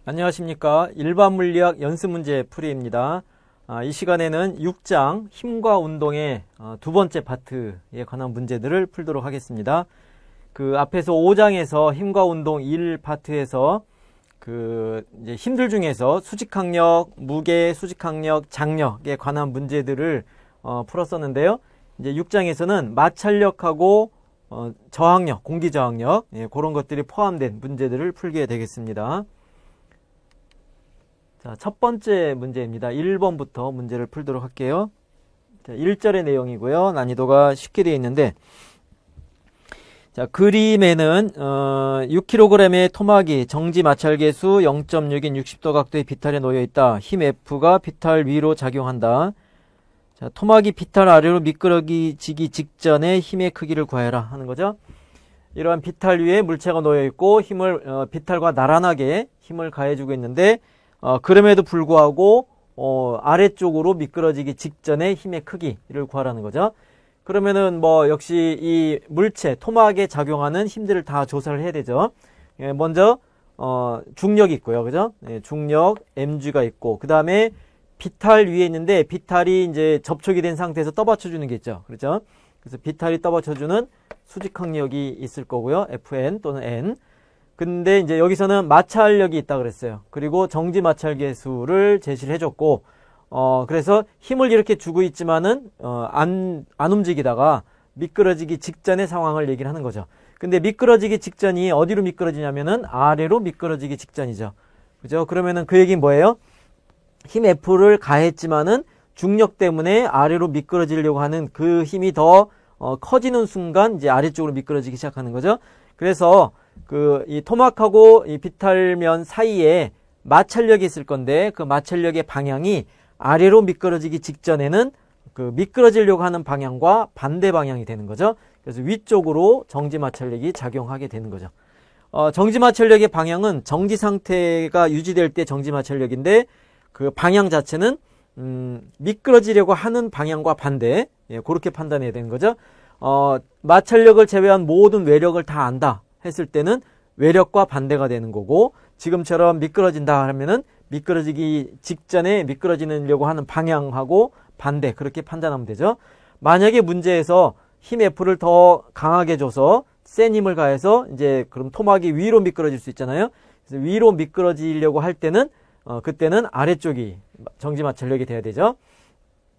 안녕하십니까. 일반 물리학 연습 문제 풀이입니다. 이 시간에는 6장 힘과 운동의 두 번째 파트에 관한 문제들을 풀도록 하겠습니다. 그 앞에서 5장에서 힘과 운동 1 파트에서 이제 힘들 중에서 수직항력, 무게, 수직항력, 장력에 관한 문제들을 풀었었는데요. 이제 6장에서는 마찰력하고 저항력, 공기저항력, 그런 것들이 포함된 문제들을 풀게 되겠습니다. 자, 첫 번째 문제입니다. 1번부터 문제를 풀도록 할게요. 자, 1절의 내용이고요. 난이도가 쉽게 되어 있는데, 자, 그림에는 6kg의 토막이 정지 마찰계수 0.6인 60도 각도의 비탈에 놓여 있다. 힘 F가 비탈 위로 작용한다. 자, 토막이 비탈 아래로 미끄러지기 직전에 힘의 크기를 구하여라 하는 거죠. 이러한 비탈 위에 물체가 놓여 있고 힘을 비탈과 나란하게 힘을 가해주고 있는데, 그럼에도 불구하고 아래쪽으로 미끄러지기 직전에 힘의 크기를 구하라는 거죠. 그러면은 역시 이 물체 토막에 작용하는 힘들을 다 조사를 해야 되죠. 먼저 중력이 있고요, 그죠? 중력 mg가 있고, 그 다음에 비탈 위에 있는데 비탈이 이제 접촉이 된 상태에서 떠받쳐주는 게 있죠, 그렇죠? 그래서 비탈이 떠받쳐주는 수직항력이 있을 거고요, fn 또는 n. 근데 이제 여기서는 마찰력이 있다 그랬어요. 그리고 정지 마찰계수를 제시를 해줬고, 그래서 힘을 이렇게 주고 있지만은, 안 움직이다가 미끄러지기 직전의 상황을 얘기를 하는 거죠. 근데 미끄러지기 직전이 어디로 미끄러지냐면은 아래로 미끄러지기 직전이죠. 그죠? 그러면은 그 얘기는 뭐예요? 힘 F를 가했지만은 중력 때문에 아래로 미끄러지려고 하는 그 힘이 더 커지는 순간 이제 아래쪽으로 미끄러지기 시작하는 거죠. 그래서 이 토막하고 이 비탈면 사이에 마찰력이 있을 건데 그 마찰력의 방향이 아래로 미끄러지기 직전에는 그 미끄러지려고 하는 방향과 반대 방향이 되는 거죠. 그래서 위쪽으로 정지 마찰력이 작용하게 되는 거죠. 정지 마찰력의 방향은 정지 상태가 유지될 때 정지 마찰력인데 그 방향 자체는 미끄러지려고 하는 방향과 반대, 그렇게 판단해야 되는 거죠. 마찰력을 제외한 모든 외력을 다 안다 했을 때는 외력과 반대가 되는 거고, 지금처럼 미끄러진다 하면은 미끄러지기 직전에 미끄러지려고 하는 방향하고 반대, 그렇게 판단하면 되죠. 만약에 문제에서 힘 F를 더 강하게 줘서 센 힘을 가해서 이제 그럼 토막이 위로 미끄러질 수 있잖아요. 그래서 위로 미끄러지려고 할 때는 그때는 아래쪽이 정지 마찰력이 돼야 되죠.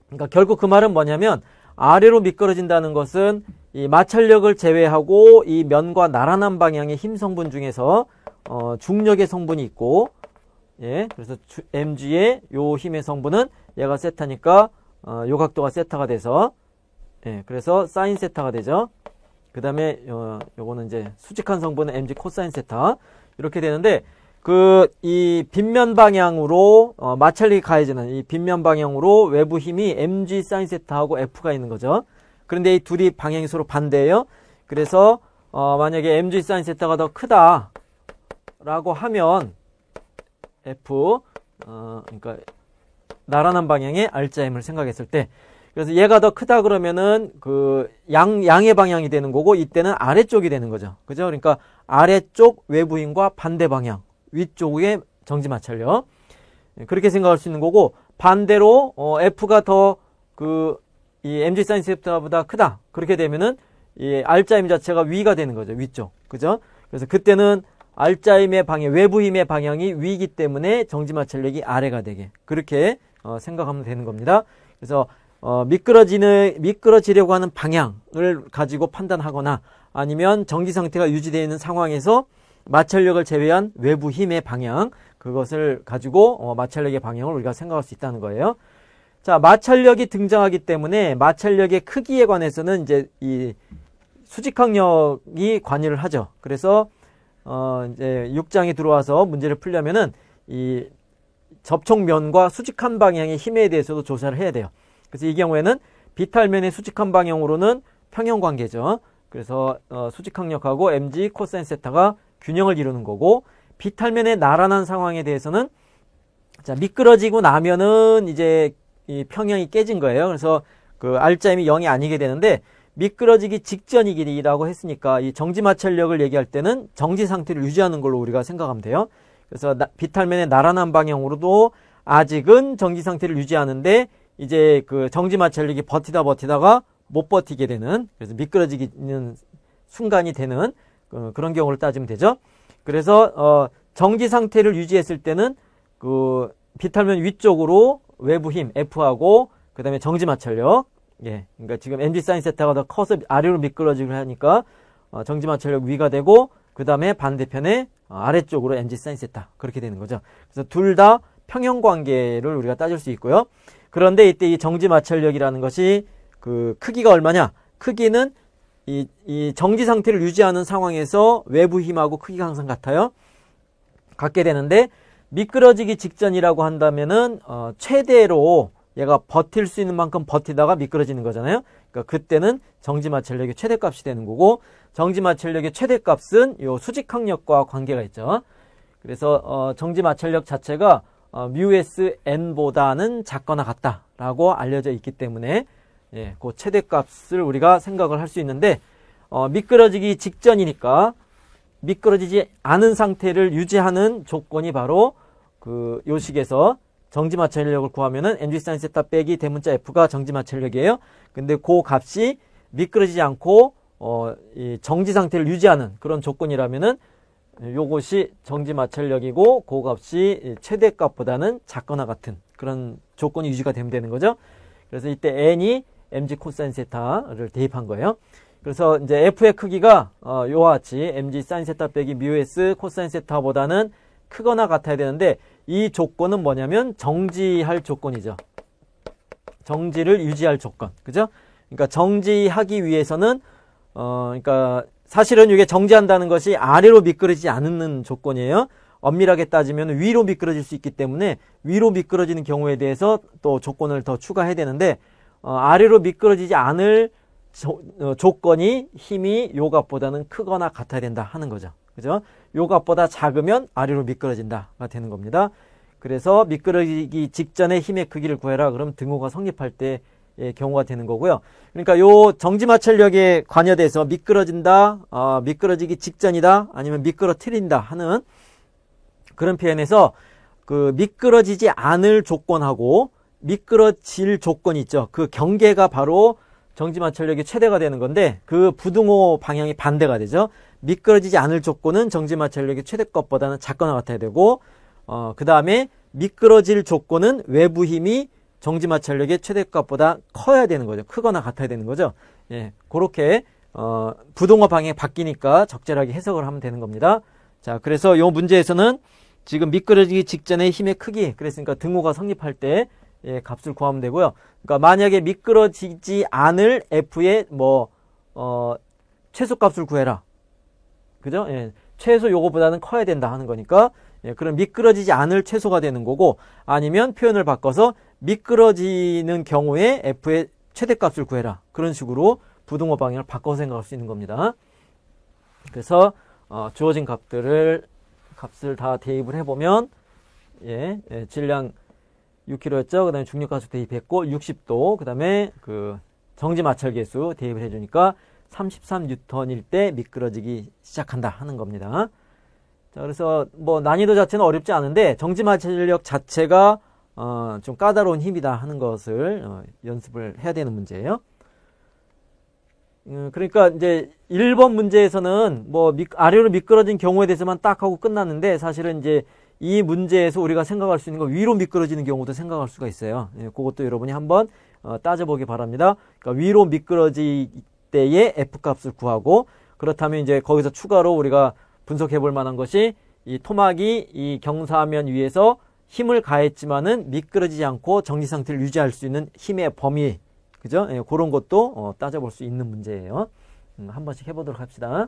그러니까 결국 그 말은 뭐냐면 아래로 미끄러진다는 것은 이 마찰력을 제외하고 이 면과 나란한 방향의 힘 성분 중에서 중력의 성분이 있고, 그래서 mg의 요 힘의 성분은 얘가 세타니까 요 각도가 세타가 돼서, 그래서 사인 세타가 되죠. 그 다음에 요거는 이제 수직한 성분은 mg 코사인 세타 이렇게 되는데, 이 빗면 방향으로 마찰력이 가해지는 이 빗면 방향으로 외부 힘이 mg 사인 세타하고 f가 있는 거죠. 그런데 이 둘이 방향이 서로 반대예요. 그래서 만약에 mg 사인 세타가 더 크다라고 하면 f 그러니까 나란한 방향의 r자임을 생각했을 때, 그래서 얘가 더 크다 그러면은 양의 방향이 되는 거고, 이때는 아래쪽이 되는 거죠. 그죠? 그러니까 아래쪽 외부 힘과 반대 방향, 위쪽의 정지 마찰력, 그렇게 생각할 수 있는 거고, 반대로 f가 더 이 mg 사인 세타보다 크다 그렇게 되면은 이 r자임 자체가 위가 되는 거죠, 위쪽. 그죠? 그래서 그때는 r자임의 방향, 외부 힘의 방향이 위이기 때문에 정지 마찰력이 아래가 되게, 그렇게 생각하면 되는 겁니다. 그래서 미끄러지려고 하는 방향을 가지고 판단하거나, 아니면 정지 상태가 유지되어 있는 상황에서 마찰력을 제외한 외부 힘의 방향, 그것을 가지고 마찰력의 방향을 우리가 생각할 수 있다는 거예요. 자, 마찰력이 등장하기 때문에 마찰력의 크기에 관해서는 이제 이 수직항력이 관여를 하죠. 그래서 이제 6장에 들어와서 문제를 풀려면은 이 접촉면과 수직한 방향의 힘에 대해서도 조사를 해야 돼요. 그래서 이 경우에는 비탈면의 수직한 방향으로는 평형관계죠. 그래서 수직항력하고 mg 코사인 세타가 균형을 이루는 거고, 비탈면의 나란한 상황에 대해서는 자, 미끄러지고 나면은 이제 이 평형이 깨진 거예요. 그래서 r자임이 0이 아니게 되는데, 미끄러지기 직전이라고 했으니까 이 정지 마찰력을 얘기할 때는 정지 상태를 유지하는 걸로 우리가 생각하면 돼요. 그래서 비탈면의 나란한 방향으로도 아직은 정지 상태를 유지하는데 이제 그 정지 마찰력이 버티다가 못 버티게 되는, 그래서 미끄러지는 순간이 되는 그런 경우를 따지면 되죠. 그래서 정지 상태를 유지했을 때는 그 비탈면 위쪽으로 외부 힘 F하고 그다음에 정지 마찰력, 예, 그러니까 지금 mg 사인 세타가 더 커서 아래로 미끄러지기를 하니까 정지 마찰력 위가 되고 그다음에 반대편에 아래쪽으로 mg 사인 세타, 그렇게 되는 거죠. 그래서 둘 다 평형 관계를 우리가 따질 수 있고요. 그런데 이때 이 정지 마찰력이라는 것이 그 크기가 얼마냐? 크기는 이 정지 상태를 유지하는 상황에서 외부 힘하고 크기가 항상 같아요. 같게 되는데 미끄러지기 직전이라고 한다면은 최대로 얘가 버틸 수 있는 만큼 버티다가 미끄러지는 거잖아요. 그러니까 그때는 정지 마찰력의 최대값이 되는 거고, 정지 마찰력의 최대값은 요 수직항력과 관계가 있죠. 그래서 정지 마찰력 자체가 μs n보다는 작거나 같다라고 알려져 있기 때문에, 예, 그 최대값을 우리가 생각을 할 수 있는데, 미끄러지기 직전이니까 미끄러지지 않은 상태를 유지하는 조건이 바로 그 요식에서 정지 마찰력을 구하면은 mg 사인 세타 빼기 대문자 f가 정지 마찰력이에요. 근데 그 값이 미끄러지지 않고 이 정지 상태를 유지하는 그런 조건이라면은 요것이 정지 마찰력이고 그 값이 최대값보다는 작거나 같은 그런 조건이 유지가 되면 되는 거죠. 그래서 이때 n이 mg 코사인 세타를 대입한 거예요. 그래서 이제 f의 크기가 요와 같이 mg 사인 세타 빼기 μs 코사인 세타보다는 크거나 같아야 되는데, 이 조건은 뭐냐면 정지할 조건이죠. 정지를 유지할 조건. 그죠? 그러니까 정지하기 위해서는 그러니까 사실은 이게 정지한다는 것이 아래로 미끄러지지 않는 조건이에요. 엄밀하게 따지면 위로 미끄러질 수 있기 때문에 위로 미끄러지는 경우에 대해서 또 조건을 더 추가해야 되는데, 아래로 미끄러지지 않을 조건이 힘이 요 값보다는 크거나 같아야 된다 하는 거죠. 그죠? 요 값보다 작으면 아래로 미끄러진다가 되는 겁니다. 그래서 미끄러지기 직전에 힘의 크기를 구해라. 그럼 등호가 성립할 때의 경우가 되는 거고요. 그러니까 요 정지 마찰력에 관여돼서 미끄러진다, 미끄러지기 직전이다, 아니면 미끄러뜨린다 하는 그런 표현에서 그 미끄러지지 않을 조건하고 미끄러질 조건이 있죠. 그 경계가 바로 정지 마찰력이 최대가 되는 건데, 그 부등호 방향이 반대가 되죠. 미끄러지지 않을 조건은 정지 마찰력이 최대값보다는 작거나 같아야 되고, 그 다음에 미끄러질 조건은 외부 힘이 정지 마찰력의 최대값보다 커야 되는 거죠. 크거나 같아야 되는 거죠. 예, 그렇게 부등호 방향이 바뀌니까 적절하게 해석을 하면 되는 겁니다. 자, 그래서 이 문제에서는 지금 미끄러지기 직전의 힘의 크기, 그랬으니까 등호가 성립할 때 값을 구하면 되고요. 그러니까 만약에 미끄러지지 않을 f의 최소값을 구해라. 그죠? 예, 최소 요거보다는 커야 된다 하는 거니까, 예, 그럼 미끄러지지 않을 최소가 되는 거고, 아니면 표현을 바꿔서 미끄러지는 경우에 f의 최대값을 구해라. 그런 식으로 부등호 방향을 바꿔서 생각할 수 있는 겁니다. 그래서 주어진 값을 다 대입을 해보면, 질량 6kg였죠. 그 다음에 중력가속 대입했고 60도, 그 다음에 그 정지 마찰계수 대입을 해주니까 33N일 때 미끄러지기 시작한다 하는 겁니다. 자, 그래서 난이도 자체는 어렵지 않은데 정지 마찰력 자체가 좀 까다로운 힘이다 하는 것을 연습을 해야 되는 문제예요. 그러니까 이제 1번 문제에서는 아래로 미끄러진 경우에 대해서만 딱 하고 끝났는데, 사실은 이제 이 문제에서 우리가 생각할 수 있는 건 위로 미끄러지는 경우도 생각할 수가 있어요. 예, 그것도 여러분이 한번 따져보기 바랍니다. 그러니까 위로 미끄러질 때의 F값을 구하고, 그렇다면 이제 거기서 추가로 우리가 분석해 볼 만한 것이 이 토막이 이 경사면 위에서 힘을 가했지만은 미끄러지지 않고 정지 상태를 유지할 수 있는 힘의 범위, 그죠? 예, 그런 것도 따져볼 수 있는 문제예요. 한 번씩 해보도록 합시다.